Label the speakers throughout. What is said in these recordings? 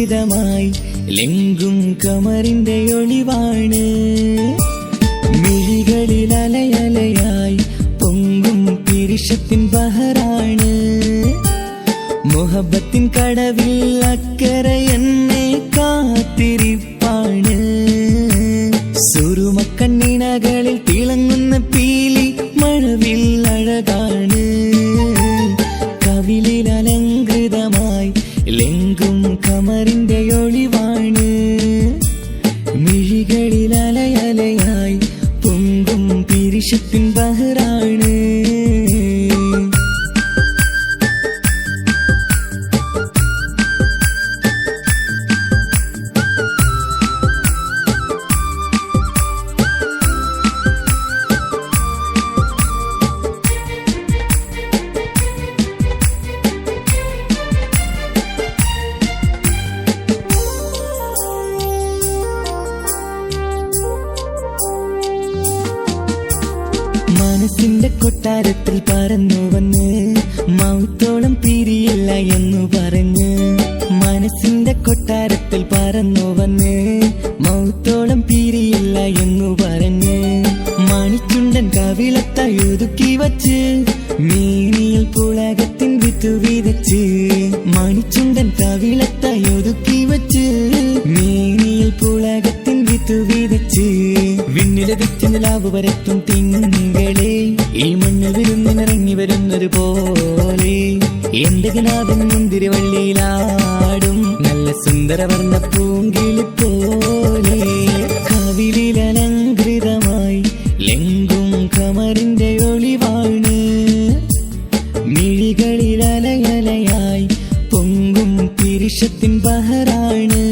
Speaker 1: അലങ്കൃതമായി ലെങ്കും കമറിന്റെ ഒളിവാണ്. മിഴികളിൽ അലയലയായി പൊങ്കും പിരിശത്തിൻ ബഹറാണ്. മുഹബത്തിൻ കടവിൽ അക്കരെ എന്നെ കാത്തിരിപ്പാണ്. സുറുമക്കണ്ണിണകളിൽ തിളങ്ങുന്ന പീലി മഴവിൽ അഴകാണ്. കവിളിൽ അലങ്കൃതമായി ലെങ്കും കമറിന്റെ ഒളിവാണ്. മിഴികളിൽ അലയലയായി പൊങ്കും പിരിശത്തിൻ ബഹറാണ്. മനസ്സിന്റെ കൊട്ടാരത്തിൽ പറന്നു വന്ന് മൗത്തോളം പിരിയില്ല എന്നു പറഞ്ഞ്. മനസ്സിന്റെ കൊട്ടാരത്തിൽ പറന്നു വന്ന് മൗത്തോളം പിരിയില്ല എന്നു പറഞ്ഞ്. മണിച്ചുണ്ടൻ കവിളത്തായി ഒതുക്കി വച്ച് മേനിയിൽ പുളകത്തിൻ വിത്തു വിതച്ച്. മണിച്ചുണ്ടൻ കവിളത്തായി ഒതുക്കി വച്ച് മേനിയിൽ പുളകത്തിൻ വിത്തു വിതച്ച്. വിണ്ണിലതിച്ച് നിലാവ് വരത്തും തിങ്കളെ ഈ മണ്ണിൽ വിരുന്നിനിറങ്ങി വരുന്നത് പോലെ. എന്റെ കിനാവിൻ മുന്തിരിവള്ളിയിലാടും നല്ല സുന്ദരവർണ്ണ പൂങ്കിളി പോലെ. കവിളിൽ അലങ്കൃതമായി ലെങ്കും കമറിന്റെ ഒളിവാണ്. മിഴികളിൽ അലയലയായി പൊങ്കും പിരിശത്തിൻ ബഹറാണ്.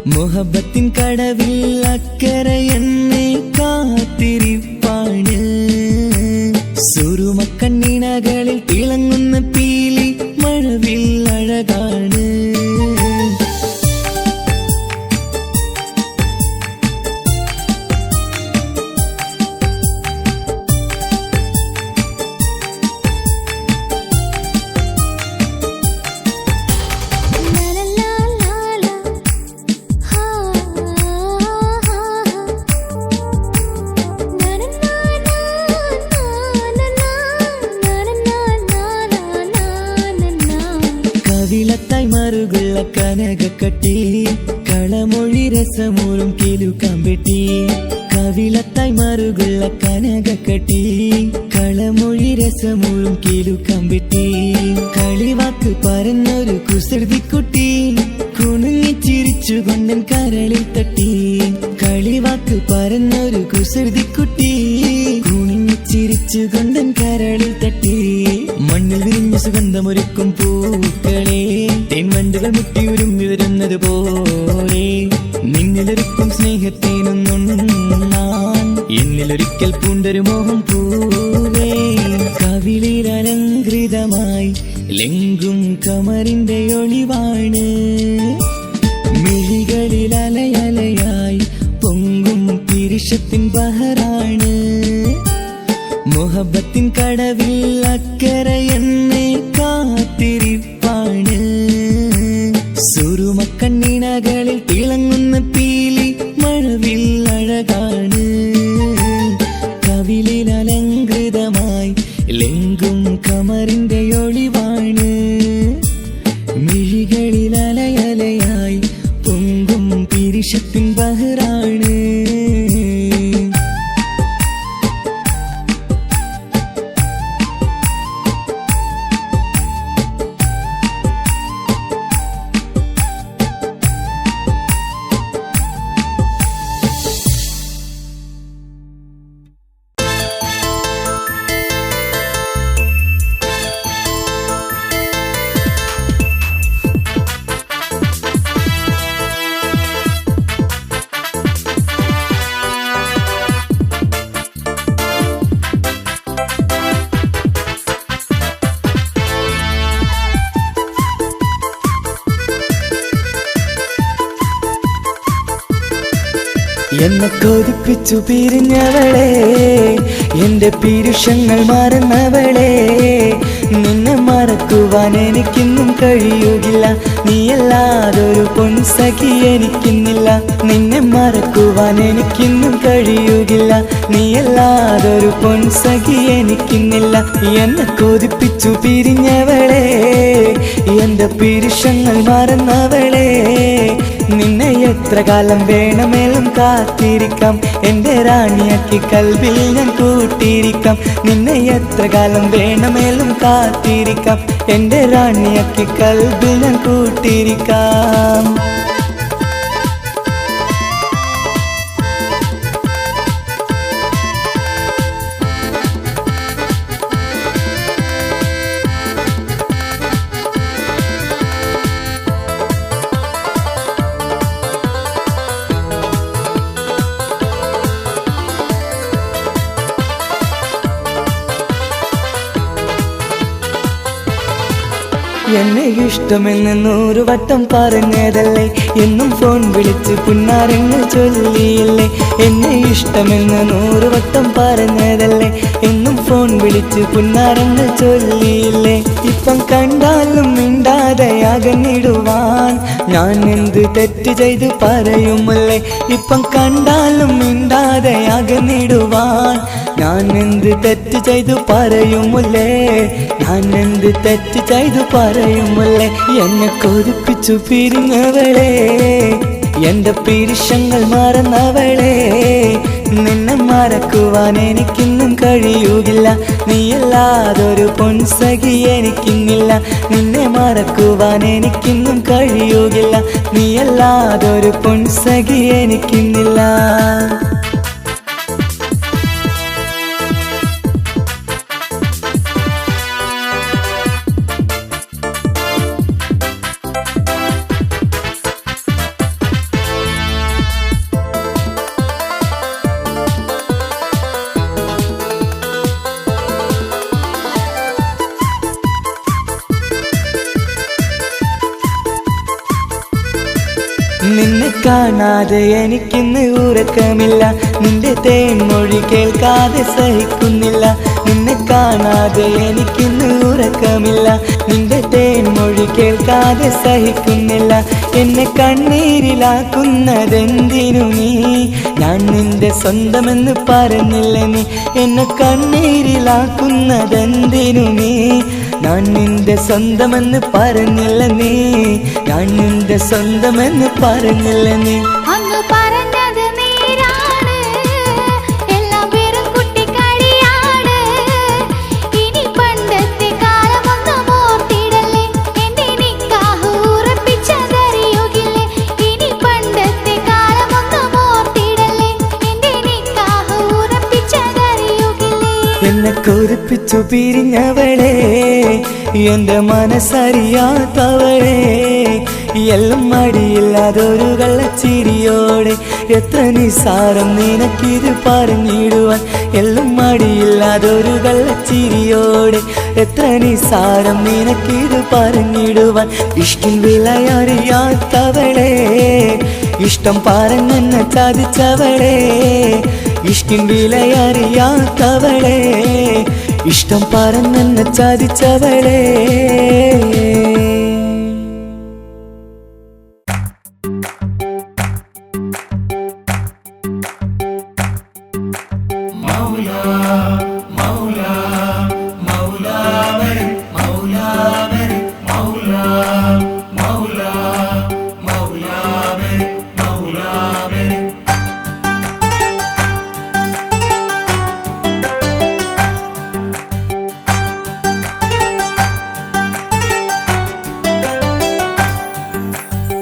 Speaker 1: മുഹബത്തിൻ കടവിൽ അക്കരെ എന്നെ കാത്തിരിപ്പാണ്. സുറുമക്കണ്ണിണകളിൽ തിളങ്ങുന്ന പീലി മഴവിൽ അഴകാണ്. കവിളത്തായി മറുകുള്ള കനകക്കട്ടി കളമൊഴി രസമൂറും കിലുക്കാമ്പെട്ടി. കവിളത്തായി മറുകുള്ള കനകക്കട്ടി കളമൊഴി രസമൂറും കിലുക്കാമ്പെട്ടി. കളിവാക്ക് പറഞ്ഞൊരു കുസൃതിക്കുട്ടി കുണുങ്ങിച്ചിരിച്ചു കൊണ്ടൻ കരളിൽ തട്ടി. കളിവാക്ക് പറഞ്ഞൊരു കുസൃതിക്കുട്ടി കുണുങ്ങിച്ചിരിച്ചു കൊണ്ടൻ കരളിൽ തട്ടി. മണ്ണിൽ വിരിഞ്ഞ സുഗന്ധമൊരുക്കും പൂക്കളെ തേൻവണ്ടുകൾ മുട്ടിയുരുമ്പി വരുന്നത് പോലെ. നിന്നിലൊരുക്കും സ്നേഹത്തേനൊന്നുണ്ണാൻ എന്നിലൊരിക്കൽ പൂണ്ടൊരു മോഹം പൂവേ. കവിളിൽ അലങ്കൃതമായി ലെങ്കും കമറിന്റെ ഒളിവാണ്. മിഴികളിൽ അലയലയായി പൊങ്കും പിരിശത്തിൻ ബഹറാണ്. മുഹബത്തിൻ കടവിൽ അക്കരെ എന്നെ കാത്തിരിപ്പാണ്. സുറുമക്കണ്ണിണകളിൽ തിളങ്ങുന്ന പീലി മഴവിൽ അഴകാണ്. കവിളിൽ അലങ്കൃതമായി ലെങ്കും കമറിന്റെ ഒളിവാണ്. മിഴികളിൽ അലയലയായി പൊങ്കും പിരിശത്തിൻ ബഹറാണ്. എന്നെ കൊതിപ്പിച്ചു പിരിഞ്ഞവളെ, എന്റെ പീരുഷങ്ങൾ മറന്നവളെ, നിന്നെ മറക്കുവാൻ എനിക്കിന്നും കഴിയുകില്ല. നീ നീയല്ലാതൊരു പൊൻസഖി എനിക്കിന്നില്ല, നിന്നെ മറക്കുവാൻ എനിക്കിന്നും കഴിയുകില്ല. നീയല്ലാതൊരു പൊൻസഖി എനിക്കിന്നില്ല. എന്നെ കൊതിപ്പിച്ചു പിരിഞ്ഞവളെ, എന്റെ പിരിശങ്ങൾ മറന്നവളെ, നിന്നെ എത്ര കാലം വേണമെങ്കിലും കാത്തിരിക്കാം, എന്റെ റാണിയാക്കി കൽവിൽ ഞാൻ കൂട്ടിയിരിക്കാം. നിന്നെ എത്ര കാലം വേണമെങ്കിലും കാത്തിരിക്കാം, എന്റെ റാണിയാക്കി കൽവിൽ ഞാൻ കൂട്ടിയിരിക്കാം. എന്നെ ഇഷ്ടമെന്ന് 100 വട്ടം പറഞ്ഞതല്ലേ, എന്നും ഫോൺ വിളിച്ച് പുന്നാരങ്ങൾ ചൊല്ലിയില്ലേ. എന്നെ ഇഷ്ടമെന്ന് 100 വട്ടം പറഞ്ഞതല്ലേ, എന്നും ഫോൺ വിളിച്ച് പുന്നാരങ്ങൾ ചൊല്ലിയില്ലേ. ഇപ്പം കണ്ടാലും മിണ്ടാതെ അകന്നിടുവാൻ ഞാൻ എന്ത് തെറ്റ് ചെയ്ത് പറയുമല്ലേ. ഇപ്പം കണ്ടാലും മിണ്ടാതെ അകന്നിടുവാൻ ഞാൻ എന്ത് തെറ്റ് ചെയ്തു പറയുമല്ലേ, ഞാൻ എന്ത് തെറ്റ് ചെയ്തു പറയുമല്ലേ. എന്നെ കൊതിപ്പിച്ചു പിരിഞ്ഞവളെ, എന്റെ പിരിശങ്ങൾ മറന്നവളെ, നിന്നെ മറക്കുവാൻ എനിക്കിന്നും കഴിയുകില്ല. നീയല്ലാതൊരു പൊൻസഖി എനിക്കിന്നില്ല, നിന്നെ മറക്കുവാൻ എനിക്കിന്നും കഴിയുകില്ല. നീയല്ലാതൊരു പൊൻസഖി എനിക്കിന്നില്ല. നിന്നെ കാണാതെ എനിക്കിന്ന് ഉറക്കമില്ല, നിന്റെ തേൻമൊഴി കേൾക്കാതെ സഹിക്കുന്നില്ല. നിന്നെ കാണാതെ എനിക്കിന്ന് ഉറക്കമില്ല, നിന്റെ തേൻമൊഴി കേൾക്കാതെ സഹിക്കുന്നില്ല. എന്നെ കണ്ണീരിലാക്കുന്നതെന്തിനു നീ, ഞാൻ നിന്റെ സ്വന്തമെന്ന് പറഞ്ഞില്ല നീ. എന്നെ കണ്ണീരിലാക്കുന്നതെന്തിനു നീ, ഞാൻ നിന്റെ സ്വന്തമെന്ന് പറഞ്ഞില്ല നീ, ഞാൻ നിന്റെ സ്വന്തമെന്ന് പറഞ്ഞില്ല നീ.
Speaker 2: അങ്ങ് പറഞ്ഞത് നേരാണ്, എല്ലാം വെറും കുട്ടിക്കളിയാണ്. ഇനി പണ്ടത്തെ കാലമൊന്നും ഓർത്തിടല്ലേ, എന്റെ നിക്കാഹ് ഉറപ്പിച്ചതറിയുകില്ലേ. ഇനി പണ്ടത്തെ കാലമൊന്നും ഓർത്തിടല്ലേ, എന്റെ നിക്കാഹ് ഉറപ്പിച്ചതറിയുകില്ലേ.
Speaker 1: എന്നെ കൊതിപ്പിച്ചു പിരിഞ്ഞവളെ, എന്റെ മനസ്സറിയാത്തവളെ, എല്ലാം മടിയില്ലാതൊരു കള്ളച്ചിരിയോടെ, എത്ര നിസാരം നിനക്കിത് പറഞ്ഞിടുവാൻ. എല്ലാം മടിയില്ലാതൊരു കള്ളച്ചിരിയോടെ, എത്ര നിസാരം നിനക്കിത് പറഞ്ഞിടുവാൻ. ഇഷ്കിൻ വിലയറിയാത്തവളെ, ഇഷ്ടം പറഞ്ഞെന്നെ ചതിച്ചവളെ, ഇഷ്കിൻ വിലയറിയാത്തവളെ, ഇഷ്ടം പറഞ്ഞെന്നെ ചതിച്ചവളെ.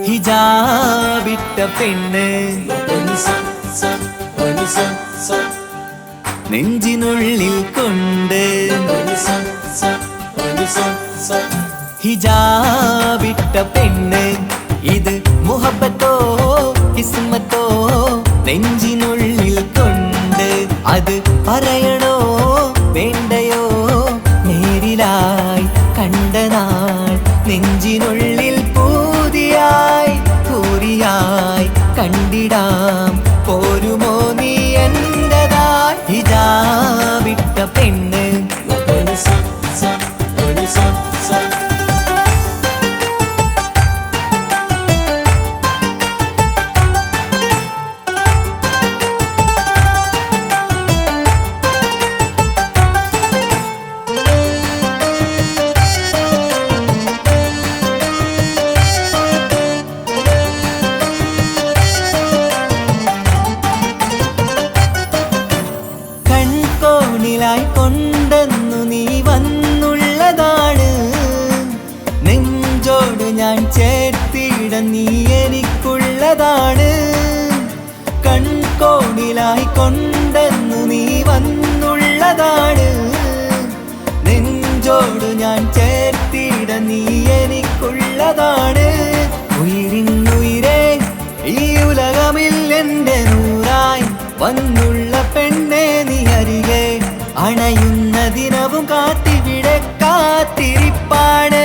Speaker 1: ഹിജാബിട്ട പെണ്ണ് നെഞ്ചിനുള്ളിൽ കൊണ്ട്, ഹിജാബിട്ട പെണ്ണ് ഇത് മുഹബത്തോ കിസ്മത്തോ, നെഞ്ചിനുള്ളിൽ കൊണ്ട് അത് പറയണോ വേണ്ടയോ. നേരിലായി കണ്ട നാൾ നെഞ്ചിനുള്ളിൽ പൂതിയായി പൂരിയായി കണ്ടിടാം, പോരുമോ നീ എന്റതായി. ഹിജാബിട്ട പെണ്ണ് നെഞ്ചോട് ഞാൻ ചേർത്തിട നീ എനിക്കുള്ളതാണ് ഉയിരിന്നുയിരേ ഈ ഉലകമിൽ എന്റെ നൂറായി വന്നുള്ള പെണ്ണെ നീ അരികെ അണയുന്ന ദിനവും കാത്തിവിടെ കാത്തിരിപ്പാണ്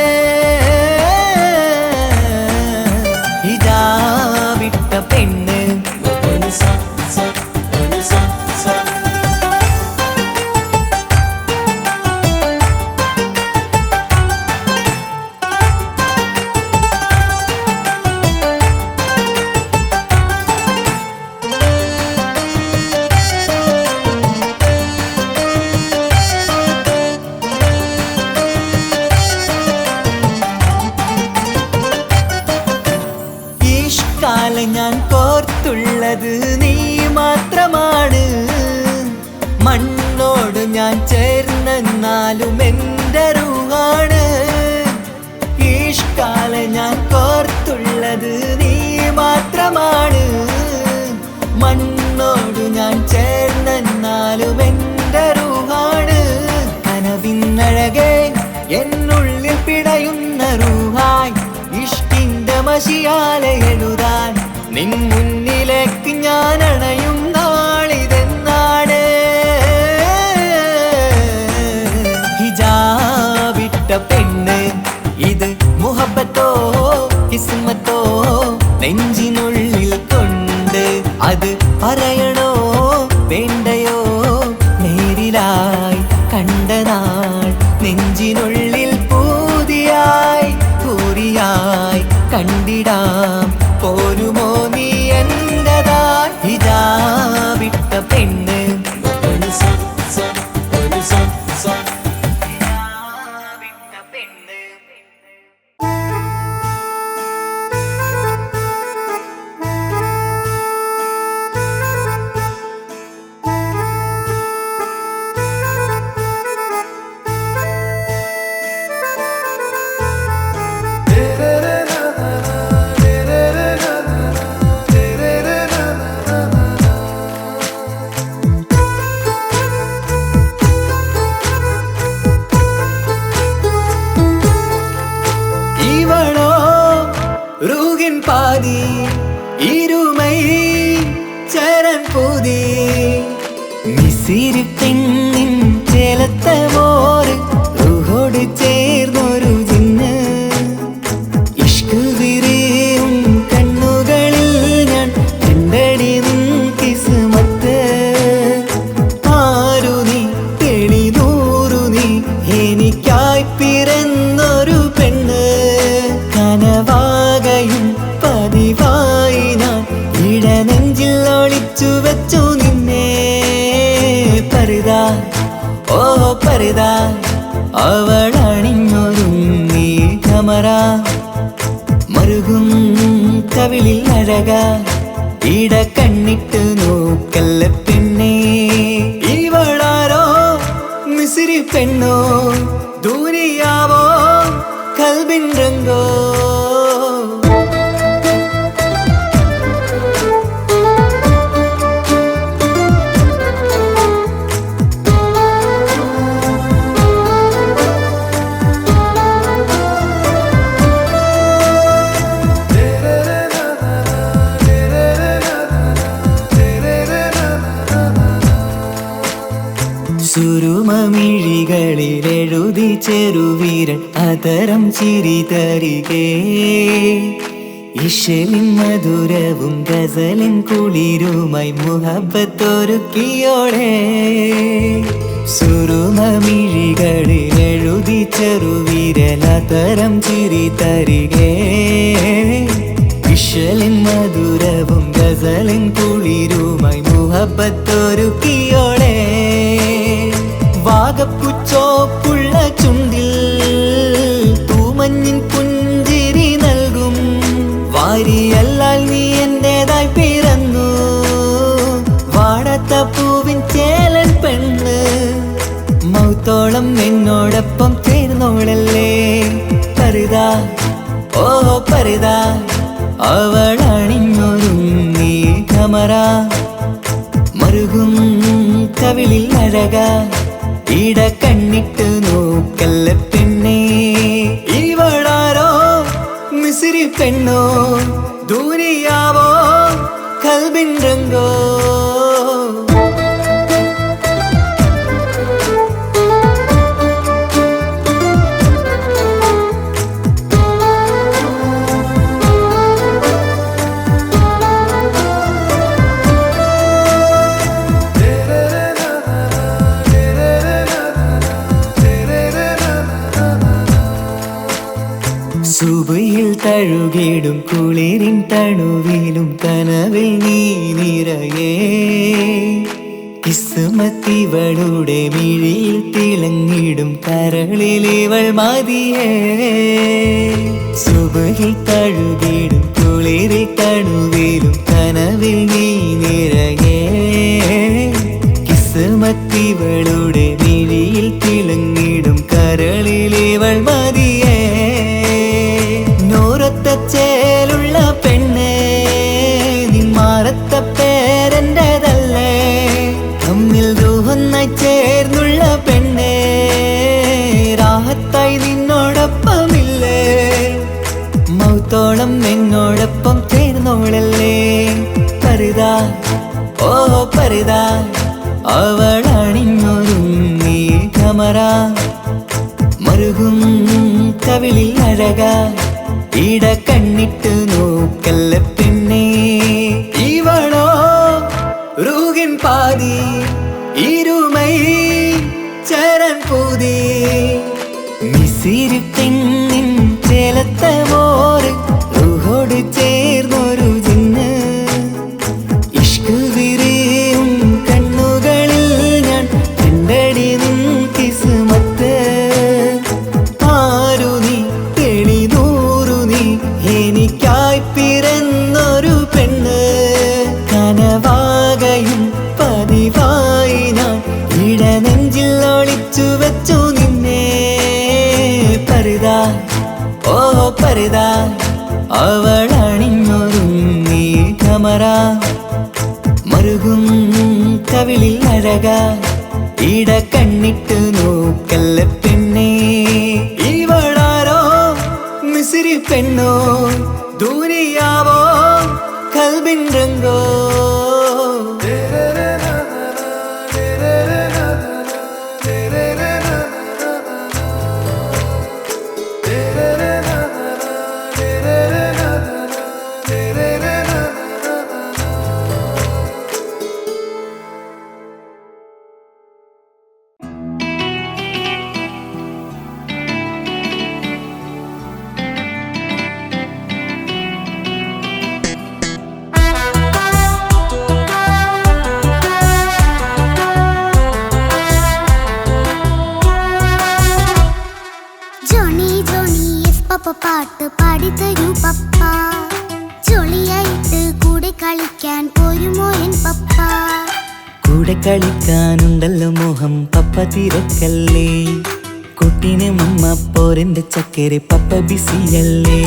Speaker 1: ഇതാ വിട്ട പെണ്ണ് കാലം ഞാൻ കോർത്തുള്ളത് നീ മാത്രമാണ് മണ്ണോട് ഞാൻ ചേർന്നെന്നാലും എൻ്റെ റൂഹാണ് ഈഷ്കാലം ഞാൻ കോർത്തുള്ളത് നീ മാത്രമാണ് മണ്ണോട് ഞാൻ ചേർന്നെന്നാലും എൻ്റെ റൂഹാണ് കനവിന്നഴകെ എന്നുള്ളിൽ പിടയുന്ന റൂഹായി ഇഷ്ടിന്റെ മഷിയാലെ എഴുതാൻ നിൻ മുന്നിലേക്ക് ഞാൻ അണയും നാളിതെന്നാണ് ഹിജാബിട്ട പെണ്ണ് ഇത് മുഹബത്തോ കിസ്മത്തോ നെഞ്ചിനുള്ളിൽ കൊണ്ട് അത് പറയണോ വേണ്ടയോ നേരിലായി കണ്ട നാൾ നെഞ്ചിനുള്ളിൽ പൂതിയായി പൂരിയായി കണ്ടിടാം പോരുമോ നീ എന്റതാ ഇതാ വിട്ട പെണ്ണ് റൂഹിൻ പാതി ഇരുമൈ ചരൻ പൂതി മിസിരി പെണ്ണിൻ ചേലത്ത മോറ് റൂഹോട് ചേർന്നൊരു ജിന്ന് ഇഷ്ക് വിരിയും കണ്ണുകളിൽ ഞാൻ കണ്ടടി നിൻ കിസ്മത്ത് ആരു നീ തെളിനൂറു നീ എനിക്കായി പിറന്നൊരു പെണ്ണ് കനവാകയും പതിവായി ഞാൻ ഇടനെഞ്ചിൽ ഒളിച്ചു വെച്ചു നിന്നെ പരിതാ ഓ പരിതാ അവളണിഞ്ഞൊരുങ്ങി കമറ മറുകും കവിളിൽ അഴക ഇട കണ്ണിട്ട് നോക്കല്ല പെണ്ണേ ഇവളാരോ മിസിരി പെണ്ണോ ദൂരിയാവോ കൽബിൻ രംഗോ സുരുമമിഴികളിൽ എഴുതി ചെറുവീരൻ അതരം ചിരി തരികേ ഇശലിൻ മധുരവും ഗസലിൻ കുളിരുമായി മുഹബത്തൊരുക്കിയോടെ സുരുമമിഴികളിൽ എഴുതി ചെറുവീരൻ അതരം ചിരി തരികേ ഇശലിൻ മധുരവും ഗസലിൻ കുളിരുമായി മുഹബത്തൊരുക്കിയോടെ വാഗപ്പുച്ചോപ്പുള്ള ചുണ്ടിൽ തൂമഞ്ഞിൻ പുഞ്ചിരി നൽകും വാരിയല്ലാൽ നീ എന്റേതായി പിറന്നു വാടത്ത പൂവിൻ ചേലൻ പെണ്ണ് മൗത്തോളം എന്നോടൊപ്പം ചേർന്നോളല്ലേ പരിതാ ഓ പരിതാ അവളണിഞ്ഞൊരുങ്ങി കമറ മറുകും കവിളിൽ അഴക ഇട കണ്ണിട്ട് നോക്കല്ല സുബയിൽ തഴുകിടും കുളിരിൻ തണുവിലും കനവിൽ നീ നിറയേ കിസ്മത്തിവളുടെ മിഴിയിൽ തിളങ്ങിടും കരളിലിവൾ മതിയേ സുബയിൽ തഴുകിടും കുളിരിൽ തണുവിലും കനവിൽ നീ നിറയേ കിസ്മത്തിവളുടെ മിഴിയിൽ തിളങ്ങിടും കരളിലിവൾ മതിയേ ചേലുള്ള പെണ്ണേ നിന്മാറത്ത പേരെൻ്റെതല്ലേ തമ്മിൽ ദൂഹൊന്നായി ചേർന്നുള്ള പെണ്ണേ രാഹത്തായി നിന്നോടൊപ്പമില്ലേ മൗത്തോളം എന്നോടൊപ്പം ചേർന്നോളല്ലേ പരിതാ ഓ പരിതാ അവളണിഞ്ഞൊരുങ്ങി കമറ മറുകും കവിളിൽ അഴകാ ഇട കണ്ണിട്ട് നോക്കല്ല പെണ്ണേ ഇവളോ റൂകിൻ പാതി ഇരുമൈ ചരൻ പൂതി മിസിരി പെണ്ണിൻ ചേലത്ത മോറ് റൂഹോട് ചേർന്നൊരു ജിന്ന് ഇഷ്ക് വിരിയും കണ്ണുകളിൽ ഞാൻ കണ്ടടി നിൻ കിസ്മത്ത് ആരു നീ എനിക്കായി പിറന്നൊരു പെണ്ണ് കനവാകയും പതിവായി ഞാൻ ഇടനെഞ്ചിൽ ഒളിച്ചു വെച്ചു നിന്നെ പരിതാ ഓ പരിതാ അവളണിഞ്ഞൊരുങ്ങി കമറ മറുകും കവിളിൽ അഴകാ ഇട കണ്ണിട്ട് നോക്കല്ല പെണ്ണേ ഇവളാരോ മിസിരി പെണ്ണോ ദൂരിയാവോ കൽബിൻ രംഗോ
Speaker 2: പാട്ട് പാടിത്തരൂ പപ്പ ജോളിയായിട്ട് കൂടെ കളിക്കാൻ പോരുമോ എൻ പപ്പ
Speaker 1: കൂടെ കളിക്കാനുണ്ടല്ലോ മോഹം പപ്പ തിരക്കല്ലേ കുട്ടീനെ മമ്മ പോരെന്റെ ചക്കരെ പപ്പ ബിസിയല്ലേ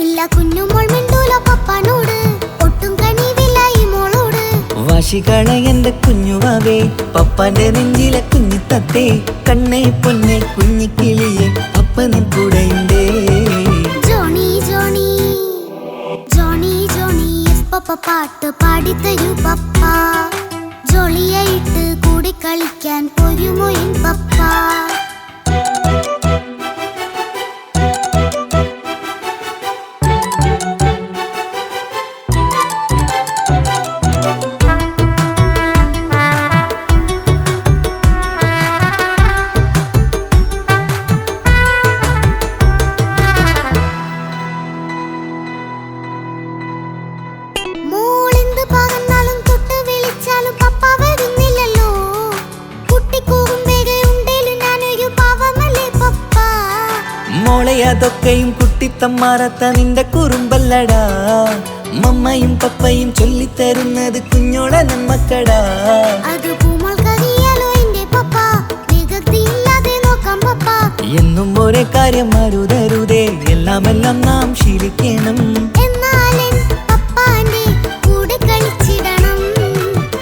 Speaker 2: ഇല്ല കുഞ്ഞുമോൾ മിണ്ടൂല പപ്പനോട് ഒട്ടും കണിവില്ല ഈ മോളോട്
Speaker 1: വാശികള എന്റെ കുഞ്ഞുവാവേ പപ്പാന്റെ നെഞ്ചിലെ കുഞ്ഞു തത്തേ കണ്ണേ പൊന്നെ കുഞ്ഞിക്കിളിയെ അപ്പനും കൂടെയുണ്ടേ
Speaker 2: ജോണി ജോണി ജോണി ജോണി പപ്പ പാട്ട് പാടിത്തരൂ പപ്പ ജോളിയായിട്ട് കൂടെ കളിക്കാൻ പോരുമോ എൻ പപ്പ
Speaker 1: അതൊക്കെയും കുട്ടിത്തമ്മാറത്ത നിന്റെ കുറുമ്പല്ലടാ മമ്മയും പപ്പയും ചൊല്ലിത്തരുന്നത് കുഞ്ഞോളെ നമ്മക്കടാ എന്നും ഒരേ കാര്യം അരുതരുതേ എല്ലാമെല്ലാം നാം ശീലിക്കണം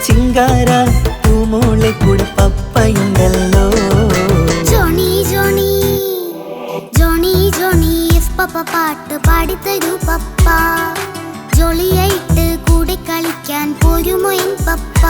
Speaker 1: ചിങ്കാര പൂമോളെ കൂടെ പപ്പയുണ്ടല്ലോ
Speaker 2: പപ്പ പാട്ട് പാടിത്തരൂ പപ്പ ജോളിയായിട്ട് കൂടെ കളിക്കാൻ പോരുമോ എൻ പപ്പ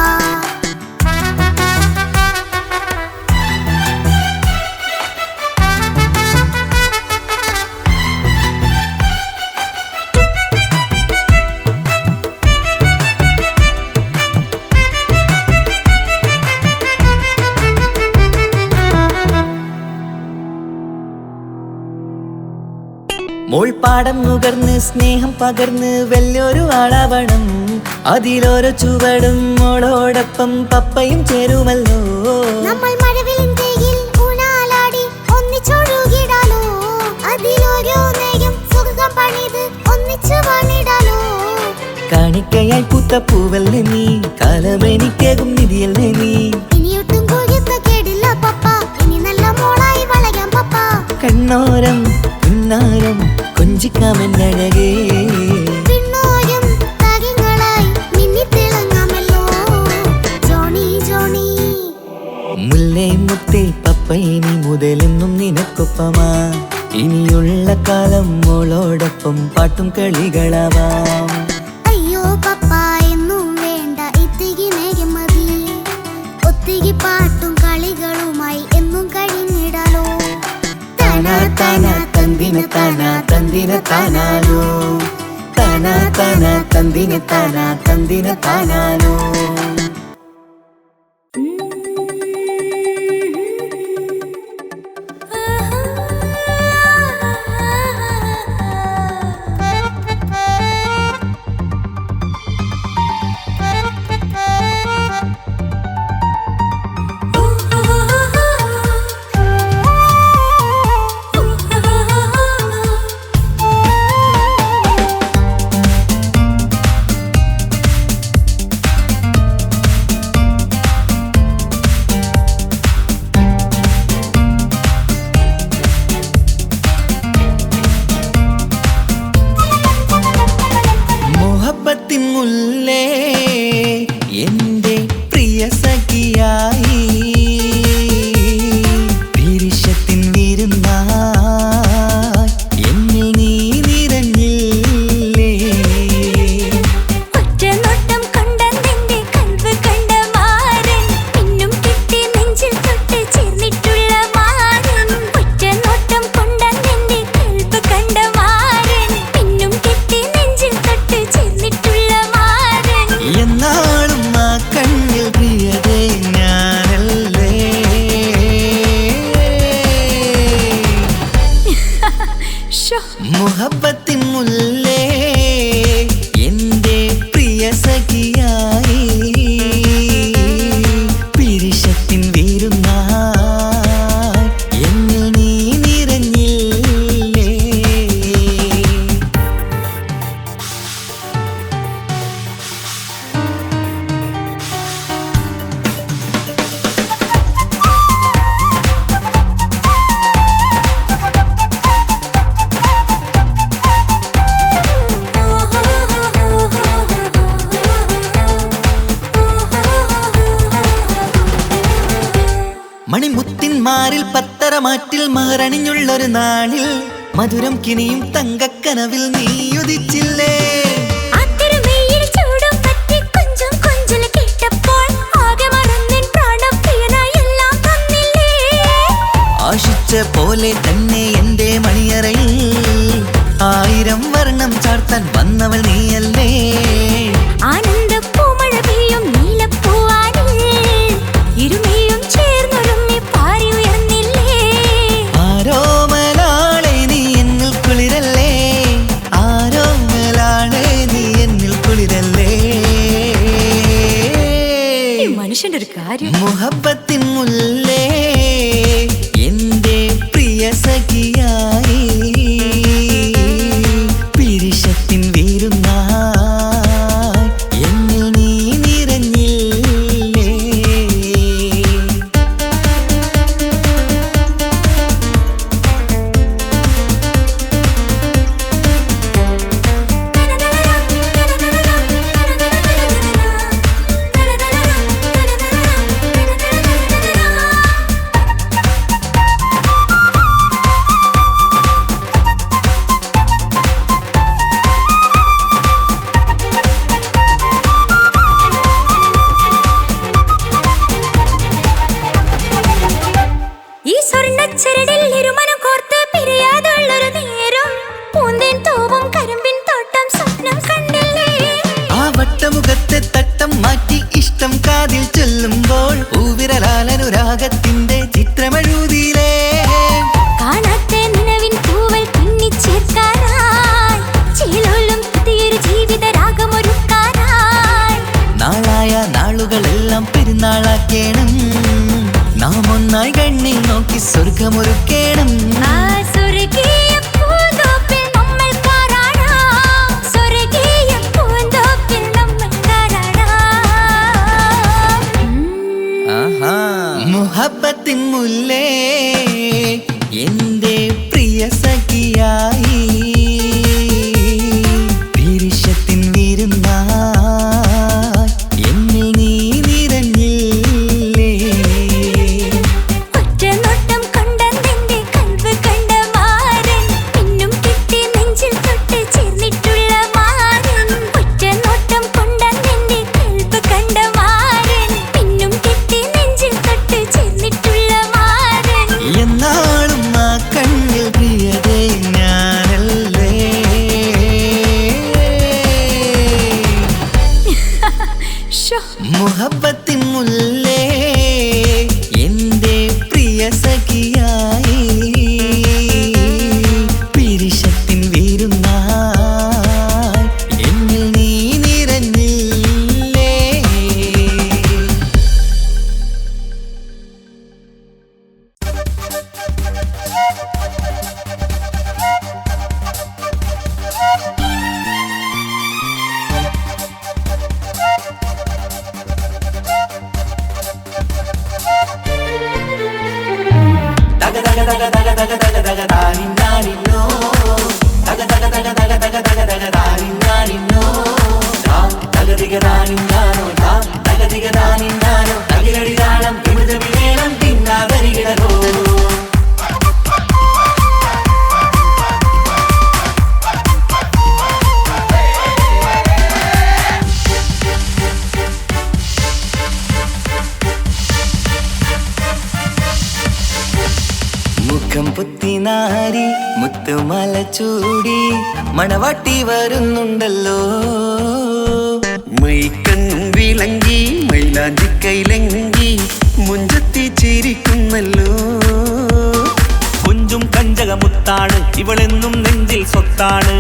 Speaker 1: മോൾപ്പാടം നുകർന്ന് സ്നേഹം പകർന്ന് വലിയൊരു ആളാവണം. അതിലോരോ ചുവടും മോളോടൊപ്പം പപ്പയും ചേരുമല്ലോ.
Speaker 2: നമ്മൾ മഴവിലിൻ തേയിൽ ഊഞ്ഞാലാടി ഒന്നിച്ചൊഴുകിടാലോ. അതിലോരോ നേരം സുഖം പണിത് ഒന്നിച്ചു വാണിടാലോ.
Speaker 1: കാണിക്കയായി പൂത്ത പൂവല്ലേ നീ, കാലമെനിക്കേകും നിധിയല്ലേ നീ.
Speaker 2: ഇനിയൊട്ടും കൊഴുത്ത കേടില്ല പപ്പ, ഇനി നല്ല മോളായി വളരാം പപ്പ.
Speaker 1: കണ്ണോരം പിന്നാരം കൊഞ്ചിക്കാമെന്നഴകേ,
Speaker 2: പിന്നോരം താരങ്ങളായി മിന്നിത്തിളങ്ങാമല്ലോ. ജോണി ജോണി
Speaker 1: മുല്ലേ മുത്തേ പപ്പയിനി മുതലെന്നും നിനക്കൊപ്പമാ. ഇനിയുള്ള കാലം മോളോടൊപ്പം പാട്ടും കളികളാവാം.
Speaker 2: അയ്യോ പപ്പ എന്നും വേണ്ട ഇത്തിരി നേരം മതി. ഒത്തിരി പാട്ടും കളികളുമായി എന്നും കഴിഞ്ഞിടാലോ.
Speaker 1: താനാ താനാ തന്തിന താനാ തന്തിന താനാലോ, താനാ താനാ തന്തിന താനാ തന്തിന താനാലോ. മോഹബത്തിൻ മുല്ലേ എന്റെ പ്രിയ സഖിയായി, പിരിശത്തിൻ വിരുന്നായി എന്നിൽ നീ നിറഞ്ഞില്ലേ.
Speaker 3: ഒറ്റനോട്ടം കൊണ്ടെന്റെ കൽവ് കണ്ട മാരൻ, പിന്നും കിട്ടി നെഞ്ചിൽ തൊട്ട് ചേർന്നിട്ടുള്ള മാരൻ. ഒറ്റനോട്ടം കൊണ്ടെന്റെ കൽവ് കണ്ട മാരൻ, പിന്നും കിട്ടി നെഞ്ചിൽ തൊട്ട് ചേർന്നിട്ടുള്ള മാരൻ.
Speaker 1: എന്നാളും ആ കണ്ണിൽ പ്രിയതേ ഞാനല്ലേ.
Speaker 3: ശോ,
Speaker 1: മുഹബത്തിൻ മുല്ലേ എന്റെ പ്രിയ സഖിയായി, പിരിശത്തിൻ വിരുന്നായി എന്നിൽ നീ നിറഞ്ഞില്ലേ. മണിമുത്തിൻ മാറിൽ പത്തരമാറ്റിൽ മഹറണിഞ്ഞുള്ളൊരു നാളിൽ മധുരം കിനിയും തങ്കക്കനവിൽ നീ ഉദിച്ചില്ലേ.
Speaker 3: ആ തിരുമേയിൽ ചൂടും പറ്റി കൊഞ്ചും കൊഞ്ചല് കേട്ടപ്പോൾ ആകെ മറന്നിൻ പ്രാണപ്രിയനായി എല്ലാം തന്നില്ലേ.
Speaker 1: ആശിച്ച പോലെ തന്നെ എന്റെ മണിയറയിൽ 1000 വർണ്ണം ചാർത്താൻ വന്നവൾ നീയല്ലേ.
Speaker 3: ആനന്ദ പൂമഴ പെയ്യും നീലപ്പൂവാനിൽ ഇരുമയും ചേർന്നൊരുമ്മി പാറി ഉയർന്നില്ലേ.
Speaker 1: ആരോമലാളെ നീ എന്നിൽ കുളിരല്ലേ, ആരോമലാളെ നീ എന്നിൽ കുളിരല്ലേ.
Speaker 3: ഈ മനുഷ്യന്റെ ഒരു കാര്യം.
Speaker 1: മുഹബത്തിൻ മുല്ലേ എന്റെ പ്രിയ സഖിയായി, പിരിശത്തിൻ വിരുന്നായി കളിക്കണം നാം ഒന്നായി കണ്ണിൽ നോക്കി സ്വർഗമൊരുക്കണം
Speaker 3: ആ സ്വർഗീയ പൂന്തോപ്പിൽ നമ്മൾ പാറാടാം സ്വർഗീയ പൂന്തോപ്പിൽ നമ്മൾ പാറാടാം
Speaker 1: മുഹബത്തിൻ മുല്ലേ എന്റെ പ്രിയ സഖിയായി പീരിഷത്തിൻ വിരുന്നായി എന്നിൽ നീ നിറഞ്ഞില്ലേ
Speaker 3: ഒറ്റ നോട്ടം കൊണ്ടെന്റെ കൽവ് കണ്ട മാരൻ പിന്നും കിട്ടി നെഞ്ചിൽ തൊട്ട് ചേർന്നിട്ടുള്ള മാരൻ ഒറ്റ നോട്ടം കൊണ്ടെന്റെ കൽവ് കണ്ട മാരൻ പിന്നും കിട്ടി നെഞ്ചിൽ തൊട്ട് ചേർന്നിട്ടുള്ള മാരൻ
Speaker 1: എന്നാളും ആ കണ്ണിൽ പ്രിയതേ ഞാനല്ലേ മുഹബത്തിൻ മുല്ലേ എന്റെ പ്രിയ സഖിയായി പിരിശത്തിൻ വീരുന്നായി എന്നിൽ നീ നിറഞ്ഞില്ലേ മുഖം പുത്തിനാരി മുത്തുമല ചൂടി മണവാട്ടി വരുന്നുണ്ടല്ലോ
Speaker 4: മൈക്കണ്ണും വിളങ്ങി മൈലാഞ്ചി കൈലങ്കി മുഞ്ചത്തി ചിരിക്കുന്നല്ലോ
Speaker 5: കുഞ്ചും കഞ്ചകമുത്താണ് ഇവളെന്നും നെഞ്ചിൽ സ്വത്താണ്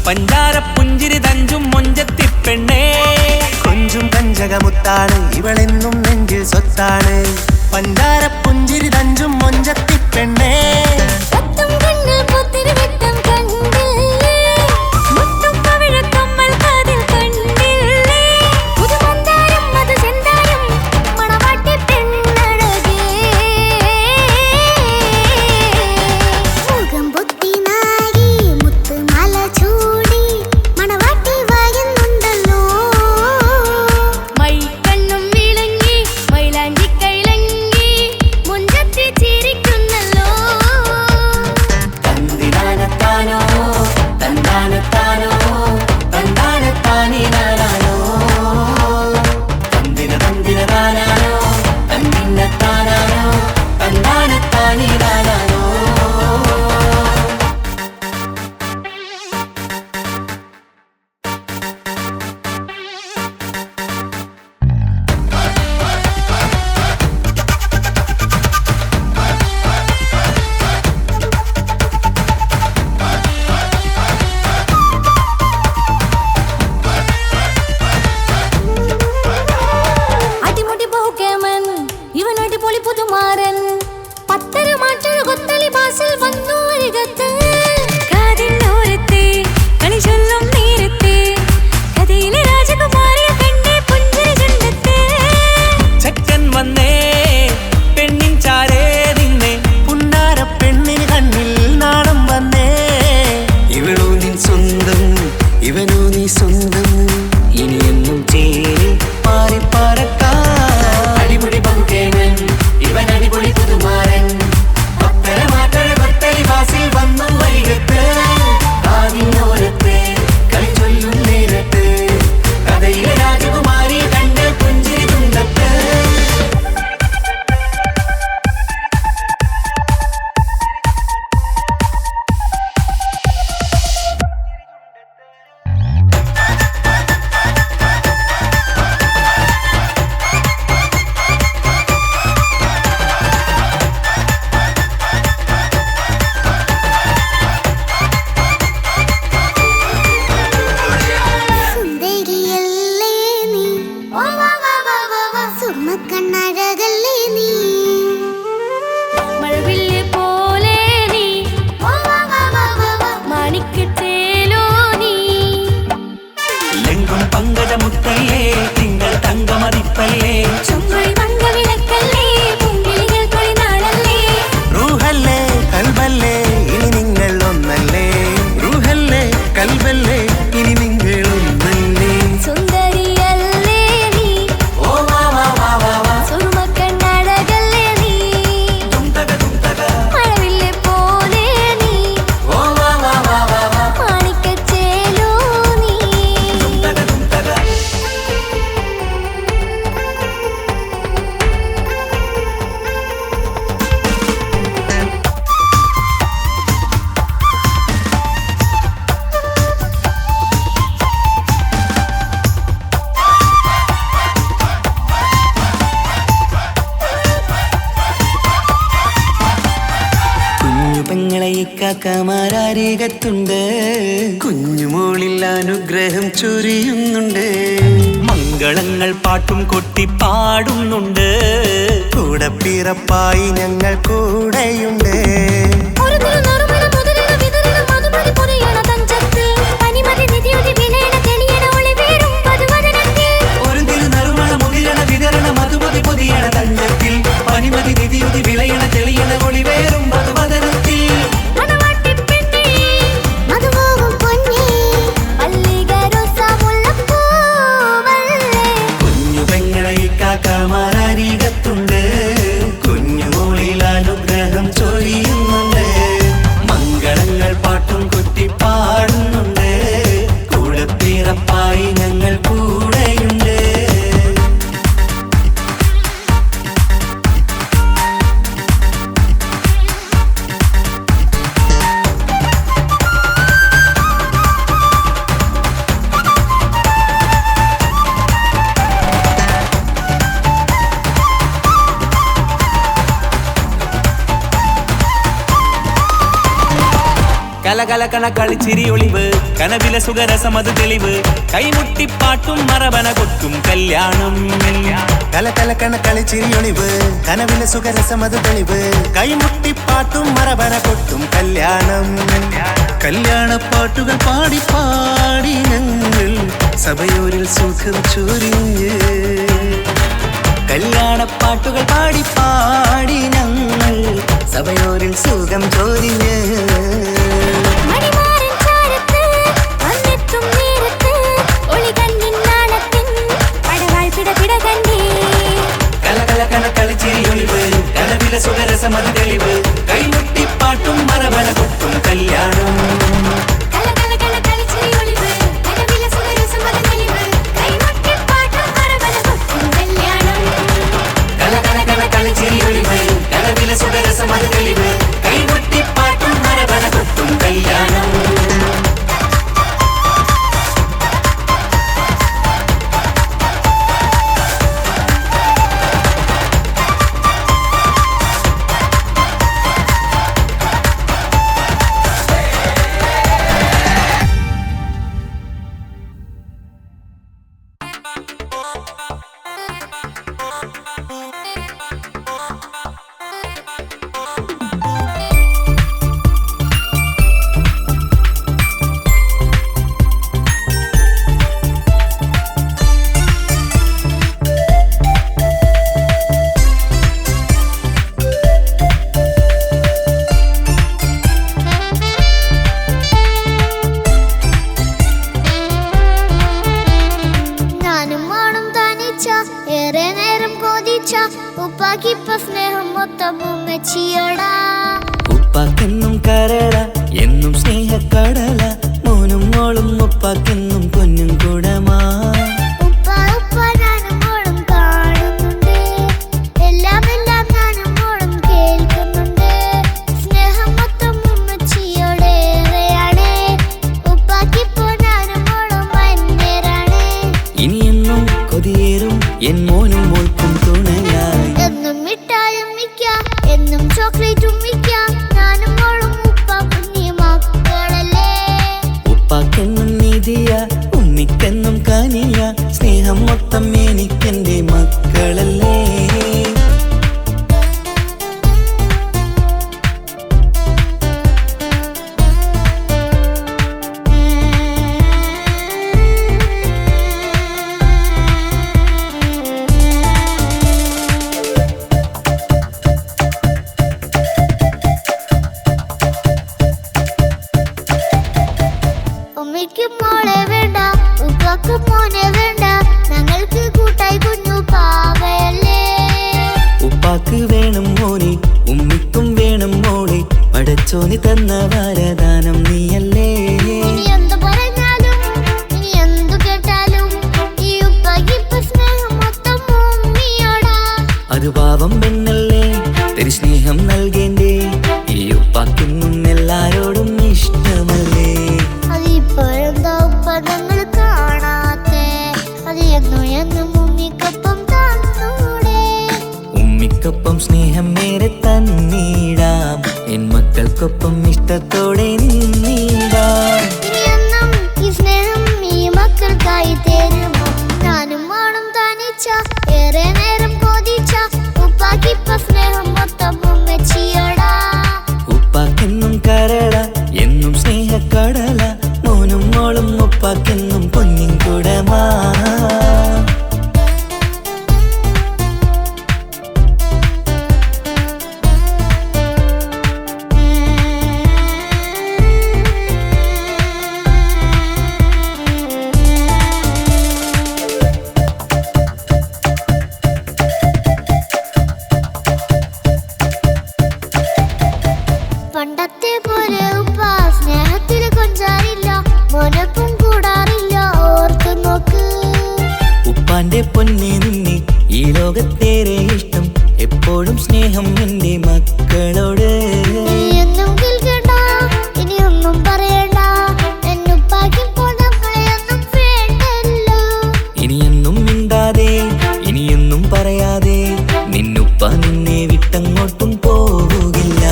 Speaker 5: പഞ്ചാര പുഞ്ചിരി തഞ്ചും മൊഞ്ചത്തി പെണ്ണേ
Speaker 4: കൊഞ്ചും കഞ്ചകമുത്താണ് ഇവളെന്നും നെഞ്ചിൽ സ്വത്താണ് പഞ്ചാര പുഞ്ചിരി തഞ്ചും മൊഞ്ചത്തി പെണ്ണേ
Speaker 3: സത്തും കണ്ണിൽ പുത്തിരി വെട്ടം കണ്ടില്ലേ മുത്തും പവിഴക്കമ്മൽ കാതിൽ കണ്ടില്ലേ പുതുമന്ദാരം മധു ചെന്താരം മണവാട്ടി പെണ്ണഴകേ
Speaker 2: മുഖം പൊത്തി നാരി മുത്തുമാല ചൂടി മണവാട്ടി വായുന്നുണ്ടല്ലോ
Speaker 3: മൈക്കണ്ണും വിളങ്ങി മൈലാഞ്ചി കൈലങ്കി മുഞ്ചത്തി ചിരിക്കുന്നല്ലോ
Speaker 1: പെങ്ങളെ ഇക്കാക്കമാരരികത്തുണ്ട്.
Speaker 4: കുഞ്ഞുമോളിൽ അനുഗ്രഹം ചൊരിയുന്നുണ്ട്.
Speaker 5: മംഗളങ്ങൾ പാട്ടും കൊട്ടി പാടുന്നുണ്ട്.
Speaker 4: കൂടെ പിറപ്പായി ഞങ്ങൾ കൂടെയുണ്ട്.
Speaker 3: ഒരു തിരുനറുമണ മുതിരണ വിതരണ മധുമതി പൊരിയണ തഞ്ചത്തിൽ പനിമതി നിധിയുടെ വിലയണ തെളിയണ ഒളി വീഴും വധുവദനത്തിൽ.
Speaker 5: ഒരു തിരുനറുമണ മുതിരണ വിതരണ മധുമതി പൊതിയണ തഞ്ചത്തിൽ പനിമതി നിധിയുടെ വിളയണ തെളിയണ ഒളിവേറും വധുവദനത്തിൽ.
Speaker 3: മണവാട്ടിപ്പെണ്ണേ
Speaker 2: മധുപോകും പൊന്നേ
Speaker 3: മല്ലിക റോസ മുല്ലപ്പൂവല്ലേ.
Speaker 1: കുഞ്ഞു പെങ്ങളെ ഇക്കാക്കമാരരികത്തുണ്ട്. കുഞ്ഞുമോളിൽ അനുഗ്രഹം ചൊരിയുന്നുണ്ട്. മംഗളങ്ങൾ പാട്ടും കൊട്ടി പാടുന്നുണ്ട്. കൂടെ പിറപ്പായി ഞങ്ങൾ കൂടെയുണ്ട്.
Speaker 5: കലകലകണ കളിച്ചിരി ഒളിവ് കനവിലെ സുഖരസമത് തെളിവ് കൈമുട്ടിപ്പാട്ടും മറവന കൊത്തും കല്യാണം.
Speaker 4: കലകലകണ കളിച്ചിരിയൊളിവ് കനവിലെ സുഖരസമത് തെളിവ് കൈമുട്ടിപ്പാട്ടും മറവന കൊട്ടും കല്യാണം. കല്യാണപ്പാട്ടുകൾ പാടി പാടി ഞങ്ങൾ സഭയോരിൽ സുഖം ചൊരിഞ്ഞ്.
Speaker 1: കല്യാണപ്പാട്ടുകൾ പാടി പാടി ഞങ്ങൾ സഭയോരിൽ സുഖം ചോദിഞ്ഞ്.
Speaker 3: മണിമാരൻ ചാരത്ത് വന്നെത്തും നേരത്ത് ഒളികണ്ണിൻ നാണത്തിൻ പടവാൾ പിടപിട കണ്ടേ.
Speaker 1: കലകലകണ കളിച്ചിരിയൊളിവ് കനവിലെ സുഖരസമത് തെളിവ് കൈമുട്ടിപ്പാട്ടും മറവന കൊട്ടും കല്യാണം.
Speaker 3: കലകലകണ കളിച്ചിരി ഒളിവ് കനവിലെ സുഖരസമത് തെളിവ് കൈമുട്ടിപ്പാട്ടും മറവന കൊട്ടും കല്യാണം.
Speaker 1: കലകലകണ കളിച്ചിരിയൊളിവ് കനവിലെ സുഖരസമത് തെളിവ് കൈമുട്ടിപ്പാട്ടും മറവന കൊട്ടും കല്യാണം.
Speaker 2: ഞാനും ആണും തനിച്ച ഏറെ നേരം കൊതിച്ച ഉപ്പാക്കിപ്പ സ്നേഹം മൊത്തം ഉമ്മച്ചിയോടാ.
Speaker 1: ഉപ്പാക്കെന്നും കരള എന്നും സ്നേഹക്കടല മോനും മോളും ഉപ്പാക്കെന്നും പൊന്നും കുടമാ.
Speaker 2: ഉപ്പ ഉപ്പ ഞാനും മോളും കാണുന്നുണ്ട്. എല്ലാം എല്ലാം ഞാനും മോളും കേൾക്കുന്നുണ്ട്. സ്നേഹം മൊത്തം ഉമ്മച്ചിയോടേറെയാണ്. ഉപ്പാക്കിപ്പോ ഞാനും മോളും വന്നേരാണ്.
Speaker 1: ഇനിയെന്നും കൊതിയേറും എൻ മോനും മോൾക്കും തുണയായി.
Speaker 2: എന്നും മിഠായും മിക്കാം എന്നും ചോക്ലേറ്റും മിക്കാം. ഞാനും മോളും ഉപ്പ കുഞ്ഞി മക്കളല്ലേ.
Speaker 1: ഉപ്പാക്കെന്നും നീതിയ ഉമ്മിക്കെന്നും കാനിയ സ്നേഹം മൊത്തം എനിക്കെന്റെ മക്കളല്ലേ.
Speaker 2: ഉമ്മയ്ക്കും മോളെ വേണ്ട ഉപ്പാക്കും മോനെ വേണ്ട. ഞങ്ങൾക്ക് കൂട്ടായി കുഞ്ഞു പാവയല്ലേ.
Speaker 1: ഉപ്പാക്ക് വേണം മോനെ ഉമ്മിക്കും വേണം മോളെ പടച്ചോനി തന്ന വരദാനം നീയല്ലേ.
Speaker 2: ഇനി എന്തു പറഞ്ഞാലും ഇനി എന്തു കേട്ടാലും ഈ ഉപ്പാക്കിപ്പ സ്നേഹം മൊത്തം ഉമ്മിയോടാ.
Speaker 1: അത് പാവം പെണ്ണല്ലേ തരി സ്നേഹം നൽകേണ്ടേ. ഈ ഉപ്പാക്കിന്നും എല്ലാരോടും ഇഷ്ടമല്ലേ.
Speaker 2: അതിപ്പോഴെന്താ ഉപ്പ ഞങ്ങൾ കാണാത്തെ. അത് എന്നും എന്നും ഉമ്മിക്കൊപ്പം തന്നൂടെ.
Speaker 1: ഉമ്മിക്കൊപ്പം സ്നേഹം നേരെ തന്നിടാം. എൻ മക്കൾക്കൊപ്പം ഇഷ്ടത്തോടെ നിന്നിടാം.
Speaker 2: ഇനിയെന്നും ഈ സ്നേഹം ഈ മക്കൾക്കായി തരുമോ? ഞാനും മോളും തനിച്ച ഏറെ നേരം കൊതിച്ച ഉപ്പാക്കിപ്പ സ്നേഹം മൊത്തം ഉമ്മച്ചിയടാ.
Speaker 1: ഉപ്പാക്കെന്നും കരള എന്നും സ്നേഹക്കടല, മോനും മോളും ഉപ്പാക്കെന്നും പൊന്നിൻ കുടമാ.
Speaker 2: പണ്ടത്തെ പോലെ ഉപ്പ സ്നേഹത്തില് കൊഞ്ചാറില്ല, മോനൊപ്പം കൂടാറില്ല, ഓർത്തു നോക്ക്.
Speaker 1: ഉപ്പാന്റെ പൊന്നെ നിന്നെ ഈ ലോകത്തേറെ ഇഷ്ടം, എപ്പോഴും സ്നേഹം എന്റെ മക്കളോട്.
Speaker 2: ഇനിയൊന്നും കേൾക്കണ്ട, ഇനിയൊന്നും പറയണ്ട, എന്നുപ്പാക്കിപ്പോൾ നമ്മളെയൊന്നും വേണ്ടല്ലോ.
Speaker 1: ഇനിയൊന്നും മിണ്ടാതെ ഇനിയൊന്നും പറയാതെ നിന്നുപ്പ നിന്നെ വിട്ടങ്ങോട്ടും പോവുകില്ല.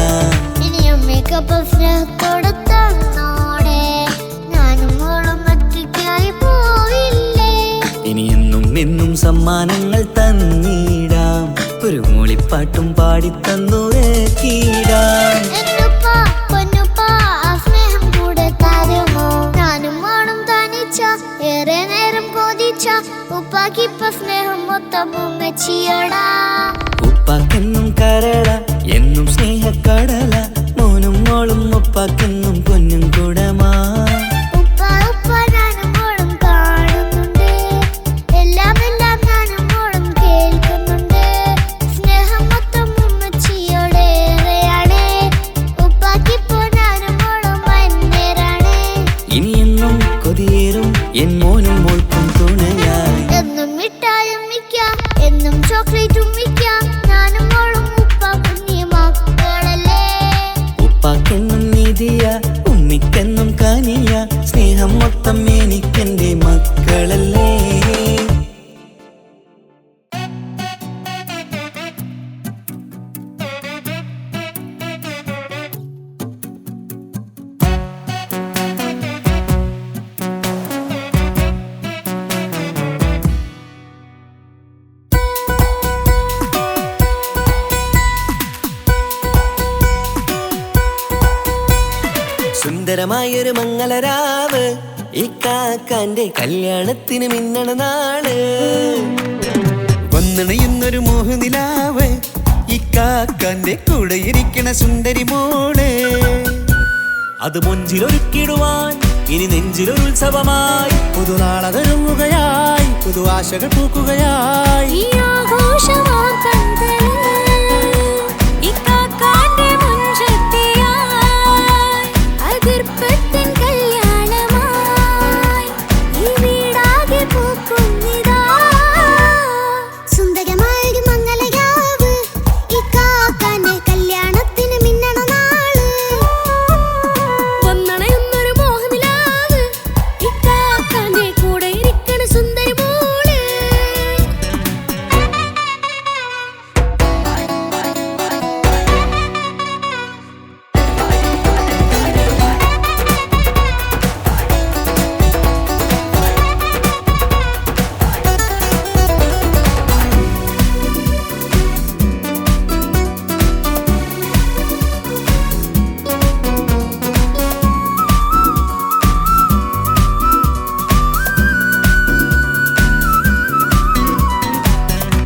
Speaker 2: ഇനിയും മേക്കപ്പ് സ്നേഹത്തോടെ തന്നോടെ, ഞാനും മോളും ഒറ്റയ്ക്കായി പോയില്ലേ.
Speaker 1: ഇനിയെന്നും എന്നും സമ്മാനങ്ങൾ തന്നിടാം, ഒരു മൂളിപ്പാട്ടും പാടിത്തന്നു കീടാം.
Speaker 2: എന്നുപ്പ പൊന്നുപ്പ ആ സ്നേഹം കൂടെ തരുമോ? ഞാനും മോളും തനിച്ച ഏറെ നേരം കൊതിച്ച ഉപ്പാക്കിപ്പ സ്നേഹം മൊത്തം ഉമ്മച്ചിയടാ.
Speaker 1: ഉപ്പാക്കെന്നും കരള എന്നും സ്നേഹക്കടല, മോനും മോളും ഉപ്പാക്കെന്നും പൊന്നും കുടമാ.
Speaker 2: ഉപ്പ ഉപ്പ ഞാനും മോളും കാണുന്നുണ്ട്, എല്ലാം എല്ലാം ഞാനും മോളും കേൾക്കുന്നുണ്ട്. സ്നേഹം മൊത്തം ഉമ്മച്ചിയോടേറെയാണ്, ഉപ്പാക്കിപ്പോ ഞാനും മോളും വന്നേരാണ്.
Speaker 1: ഇനിയെന്നും കൊതിയേറും എൻ മോനും മോൾക്കും തുണയായി.
Speaker 2: എന്നും മിഠായും മിക്കാം, എന്നും ചോക്ലേറ്റും മിക്കാം, ഞാനും മോളും ഉപ്പ കുഞ്ഞി മക്കളല്ലേ.
Speaker 1: ഉപ്പാക്കെന്നും നീതിയ ഉമ്മിക്കെന്നും കാനിയ, സ്നേഹം മൊത്തം എനിക്കെന്റെ മക്കളല്ലേ. സുന്ദരമായൊരു മംഗളരാവ്, ഇക്കാക്കാന്റെ കല്യാണത്തിന് മിന്നണ നാള്.
Speaker 4: വന്നണയുന്നൊരു മോഹനിലാവ്, ഇക്കാക്കാന്റെ കൂടെ ഇരിക്കണ സുന്ദരി മോള്.
Speaker 1: അത് മൊഞ്ചിലൊരുക്കിടുവാൻ ഇനി നെഞ്ചിലൊരു ഉത്സവമായി,
Speaker 4: പുതുനാളതൊരുങ്ങുകയായി, പുതു ആശകൾ പൂക്കുകയായി.
Speaker 3: ഈ ആഘോഷമാക്കണ്ടേ ഇക്കാക്കാന്റെ മുഞ്ചത്തിയായി, അതിർപ്പത്തിൻ കല്യാണമായി ഈ വീടാകെ പൂക്കുന്നിതാ.
Speaker 2: സുന്ദരമായൊരു മംഗളയാവ്, ഇക്കാക്കാന്റെ കല്യാണത്തിന് മിന്നണ നാള്.
Speaker 3: വന്നണയുന്നൊരു മോഹനിലാവ്, ഇക്കാക്കാന്റെ കൂടെ ഇരിക്കണ സുന്ദരി മോള്.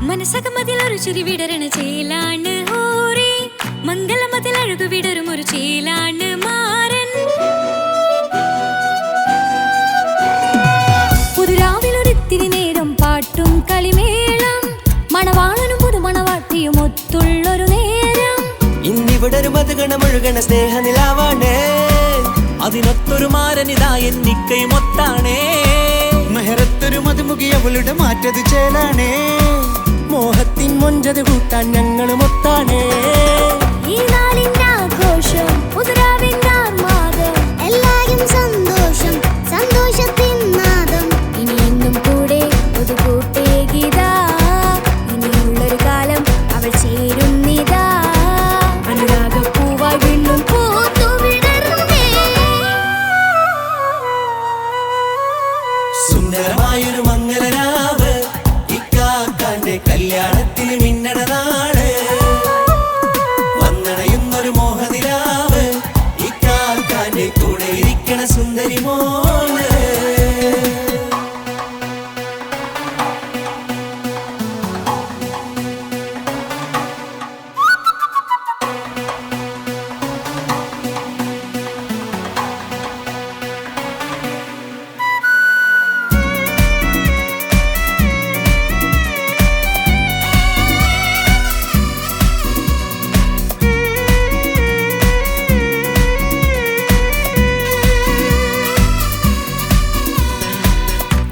Speaker 3: മനസ്സകമതിലൊരു ചിരി വിടരണ ചേലാണ് ഹോറി, മംഗളമതിൽ അഴകു വിടരും ഒരു ചേലാണ് മാരൻ. പുതുരാവിലൊരിത്തിരി നേരം പാട്ടും കളിമേളം, മണവാളനും പുതുമണവാട്ടിയും ഒത്തുള്ളൊരു നേരം.
Speaker 1: ഇന്നിവിടെ ഒരു മധുഗണമൊഴുകണ സ്നേഹനിലാവാണ്, അതിനൊത്തൊരു മാരനിതാ എന്നിക്കൈമൊത്താണേ.
Speaker 4: മെഹറത്തൊരു മധുമുഖി അവളുടെ മാറ്റത് ചേലാണേ, മോഹത്തിൻ മൊഞ്ചത് കൂട്ടാൻ ഞങ്ങളും ഒത്താണേ.
Speaker 3: ഈ നാളിന്റെ ആഘോഷം പുതുരാവിന്റെ ആർമാദം,
Speaker 2: എല്ലാരും സന്തോഷം സന്തോഷത്തിൻ നാദം.
Speaker 3: ഇനി എന്നും കൂടെ ഒരു കൂട്ടേകിതാ, ഇനിയുള്ളൊരു കാലം അവൾ ചേരുന്നിതാ. അനുരാഗപ്പൂവായി വീണ്ടും പൂത്തുവി
Speaker 5: വിളിക്കണ സുന്ദരി മോള്.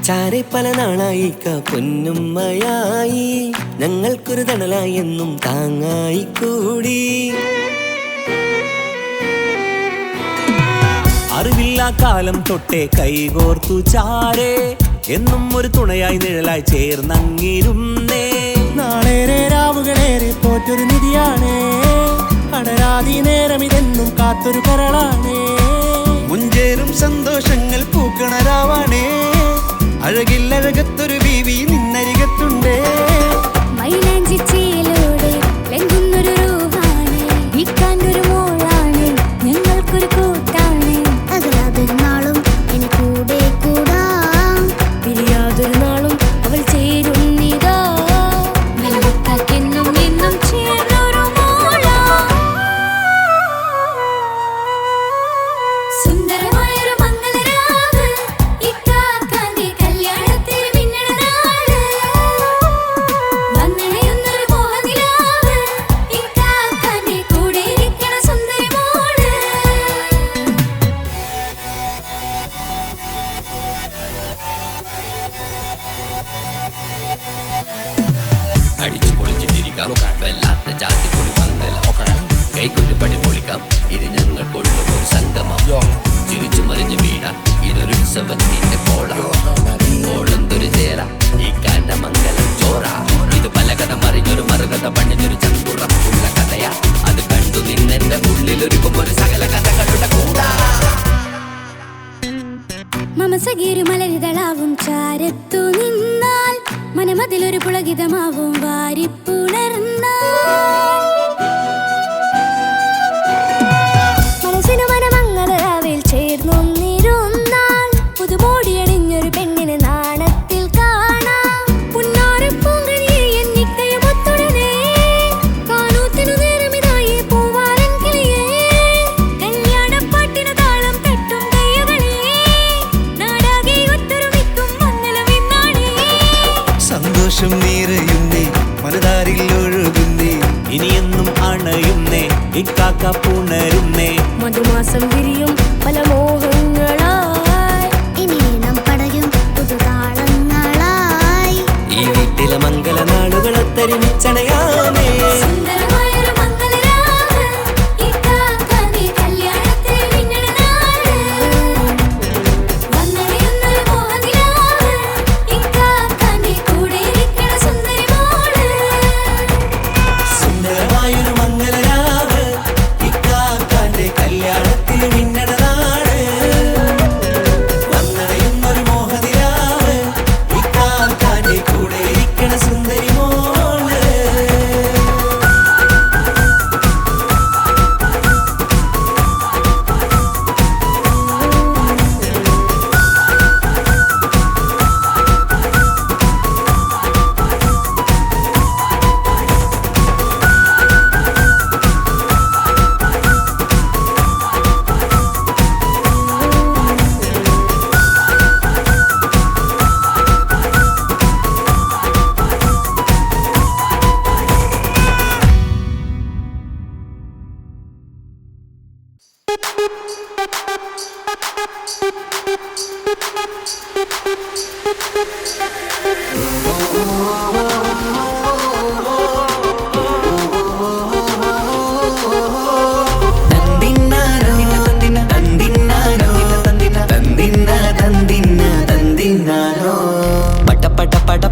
Speaker 5: ചാരെ പല നാളായി പൊന്നുമ്മയായി ഞങ്ങൾക്കൊരു തണലായി എന്നും താങ്ങായി കൂടി. അറിവില്ലാ കാലം തൊട്ടേ കൈകോർത്തു ചാരേ എന്നും ഒരു തുണയായി നിഴലായി ചേർന്നങ്ങിരുന്നേ.
Speaker 4: നാളേറെ രാവുകളേറെ പോറ്റൊരു നിധിയാണേ, അടരാതി നേരം ഇതെന്നും കാത്തൊരു കരളാണേ.
Speaker 5: മുഞ്ചേറും സന്തോഷങ്ങൾ പൂക്കണരാവാണേ, അഴകില്ലഴകത്തൊരു ബീവി നിന്നരികത്തുണ്ടേ.
Speaker 3: മൈലാഞ്ചി ചേലോടെ ലംഘുന്നൊരു രൂപാണ്, വിൽക്കാനൊരു മോളാണ്, ഞങ്ങൾക്കൊരു കൂട്ടാണ്.
Speaker 2: അകലാതൊരു നാളും എന്നെ കൂടെ കൂടാം,
Speaker 3: പിരിയാതൊരു നാളും അവൾ ചേരുന്നിതാ. വെളുക്കാക്കെന്നും എന്നും ചേർന്നൊരു മോളാ. സുന്ദരമായൊരു മംഗളരാവ്, ഇക്കാക്കാന്റെ കല്യാണത്തിൽ മിന്നണ നാള്. വന്നണയുന്നൊരു മോഹനിലാവ്, ഇക്കാക്കാന്റെ കൂടെ ഇരിക്കണ സുന്ദരി മോള്.
Speaker 6: അടിച്ചു പൊളിച്ചിട്ടിരിക്കാം, വല്ലാത്ത ജാതി പൊളി പന്തലം, കൈകൊണ്ടു പടി പൊളിക്കാം, ഇത് ഞങ്ങൾ കൊള്ളും സംഗമം. ചിരിച്ചു മറിഞ്ഞു വീണ ഇതൊരു ഉത്സവത്തിന്റെ കോളന്തൊരു ചേര ഈ കാന മംഗലം ചോറ. ഇത് പലകഥ മറിഞ്ഞൊരു മറുകഥ പണിഞ്ഞൊരു ചന്തുറപ്പുള്ള കഥയാ. അത് കണ്ടു നിന്നെന്റെ ഉള്ളിലൊരുക്കുമ്പോ ഒരു സകല കഥകളുടെ കൂടാ.
Speaker 3: മമസഗിരു മലരിതളാവും ചാരത്തു നിന്നാൽ, മനമതിലൊരു പുളകിതമാവും വാരിപ്പുണർന്നാൽ. മനസ്സിനു മനമങ്ങതരാവിൽ ചേർന്നൊന്നിരുന്നാൽ, പുതുമോടിയണിഞ്ഞൊരു പെണ്ണിന് നാണത്തിൽ കാണാം. പുന്നാരപ്പൂങ്കനിയെ എന്നിക്കയുമൊത്തുടനെ, കാനൂത്തിനു നേരമിതായി പൂവാലൻ കിളിയേ. കല്യാണപ്പാട്ടിനു താളം തട്ടും കയ്യുകളേ, നാടാകെ ഒത്തൊരുമിക്കും മംഗളമെന്നാണേ.
Speaker 5: സന്തോഷം നിറയുന്നേ, മനതാരിൽ ഒഴുകുന്നേ, ഇനിയെന്നും അണയുന്നേ, ഇക്കാക്ക പുണരുന്നേ.
Speaker 3: മധുമാസം വിരിയും പല മോഹങ്ങളായി,
Speaker 2: ഇനി നാം പടരും പുതുതാളങ്ങളായി.
Speaker 5: ഈ വീട്ടിലെ മംഗള നാളുകളൊത്തരുമിച്ചണയാമേ.
Speaker 3: സുന്ദരമായൊരു മംഗളരാവ്, ഇക്കാക്കാന്റെ കല്യാണത്തിൽ മിന്നണ നാള്. വന്നണയുന്നൊരു മോഹനിലാവ്, ഇക്കാക്കാന്റെ കൂടെ ഇരിക്കണ സുന്ദരി മോള്.
Speaker 5: സുന്ദരമായൊരു മംഗളരാവ്, ഇക്കാക്കാന്റെ കല്യാണത്തിൽ മിന്നണ നാട്. വന്നണയുന്നൊരു മോഹനിലാവ്, ഇക്കാക്കാന്റെ കൂടെ ഇരിക്കണ സുന്ദരി മോള്.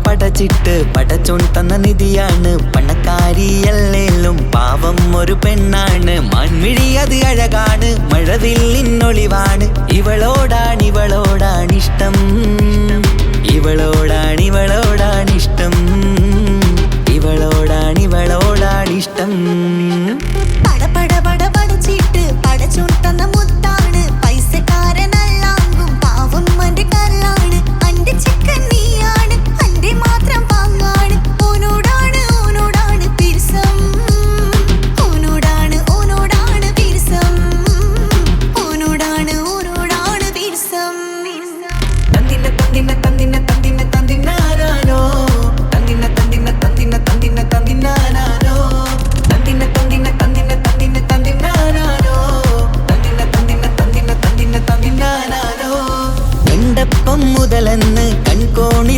Speaker 5: പടച്ചിട്ട് പടച്ചോൻ തന്ന നിധിയാണ്, പണക്കാരിയല്ലേലും പാവം ഒരു പെണ്ണാണ്. മാൻമിഴി അത് അഴകാണ്, മഴവില്ലിന്നൊളിവാണ്. ഇവളോടാണിഷ്ടം, ഇവളോടാണിഷ്ടം, ഇവളോടാണിഷ്ടം.
Speaker 7: പടച്ചിട്ട് പടച്ചോൻ തന്ന മുത്താണ്, പൈസക്കാരനല്ല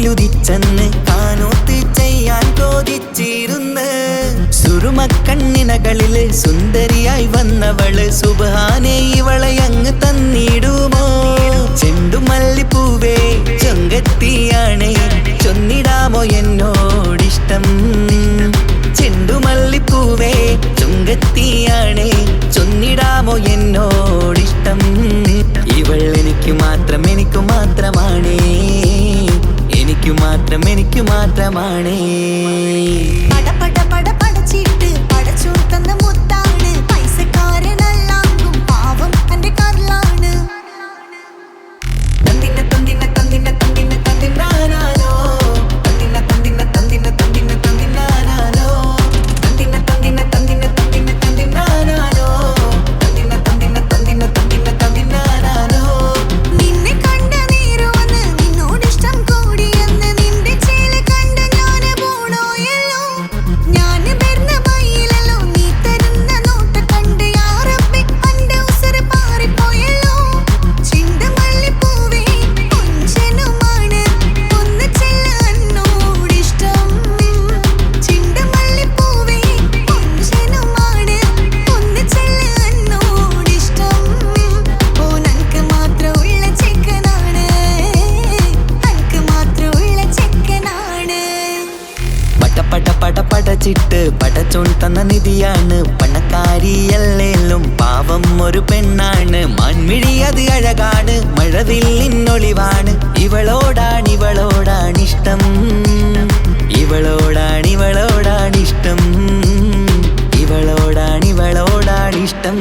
Speaker 1: ഭൂമിയിലുദിച്ചെന്ന് കാനോത്ത് ചെയ്യാൻ ചോദിച്ചിരുന്ന് സുറുമക്കണ്ണിനകളില് സുന്ദരിയായി വന്നവള് സുബ്ഹാനേ ഇവളെ അങ്ങ് തന്നിടുമോ ചെണ്ടുമല്ലിപ്പൂവേ ചൊങ്കത്തിയാണ് ചൊന്നിടാമോ എന്നോടിഷ്ടം ചെണ്ടുമല്ലിപ്പൂവേ ചൊങ്കത്തിയാണ് ചൊന്നിടാമോ എന്നോടിഷ്ടം ഇവൾ എനിക്ക് മാത്രം എനിക്ക് മാത്രമാണേ എനിക്ക് മാത്രം എനിക്ക് മാത്രമാണേ
Speaker 3: പട പട പട പടച്ചിട്ട് പടച്ചോൻ തന്ന മുത്താണ് പൈസക്കാരനല്ലാങ്കും പാവം എന്റെ കർലാണ്
Speaker 1: തന്തിന തന്തിന തന്തിന തന്തിന തന്തിനാനാനോ തന്തിന തന്തിന തന്തിന തന്തിന തന്തിനാനാനോ തന്തിന തന്തിന തന്തിന തന്തിന തന്തിനാനാനോ തന്തിന തന്തിന തന്തിന തന്തിന തന്തിനാനാനോ
Speaker 3: നിന്നെ കണ്ട നേരവന്ന് നിന്നോടിഷ്ടം കൂടിയെന്ന് നിന്റെ ചേല് കണ്ട ഞാന് പോണോയല്ലോ ഞാന് വരുന്ന മയിലല്ലോ നീ തരുന്ന നോട്ട കണ്ട് യാ റബ്ബി അന്റെ ഉസറ് പാറിപ്പോയല്ലോ ചെണ്ടുമല്ലിപ്പൂവേ കൊഞ്ചനുമാണ് ഒന്ന് ചെല്ല എന്നോടിഷ്ടം ചെണ്ടുമല്ലിപ്പൂവേ കൊഞ്ചനുമാണ് ഒന്ന് ചെല്ല എന്നോടിഷ്ടം ഓ നനക്ക് മാത്രമുള്ള ചെക്കനാണ് നനക്ക് മാത്രമുള്ള ചെക്കനാണ്
Speaker 1: പട പട പട പടച്ചിട്ട് പടച്ചോൻ തന്ന നിധിയാണ് പണക്കാരിയല്ലേലും പാവം ഒരു പെണ്ണാണ് മാൻമിഴി അത് അഴകാണ് മഴവില്ലിന്നൊളിവാണ് ഇവളോടാണിഷ്ടം ഇവളോടാണിഷ്ടം ഇവളോടാണിഷ്ടം